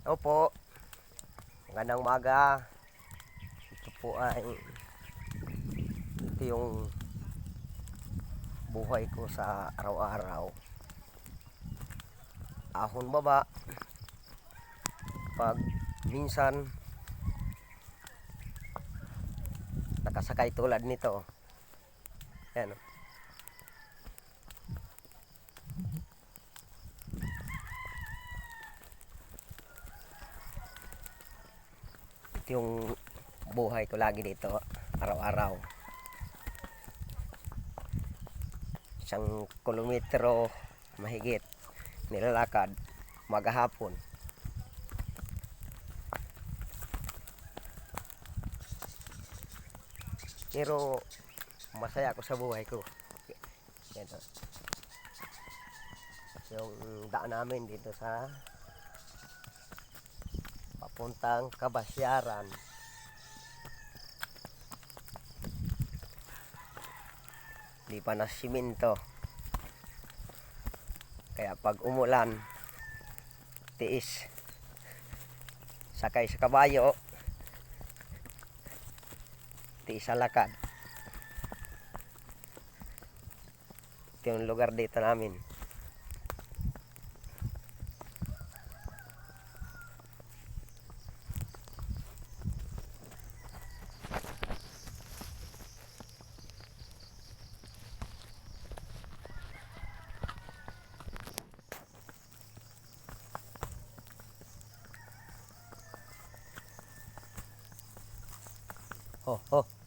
Opo, magandang umaga. Ito po ay ito yung buhay ko sa araw-araw. Ahon baba. Pag minsan nakasakay tulad nito. Yan. Ito yung buhay ko lagi dito araw-araw. 1 kilometro mahigit nilalakad maghapon. Pero masaya ako sa buhay ko. Yan. Yung daan namin dito sa papuntang Kabasyaran. Di pa na simento. Kaya pag umulan, tiis. Sakay sa kabayo, tiis sa lakad. Ito yung lugar dito namin. Oh, oh.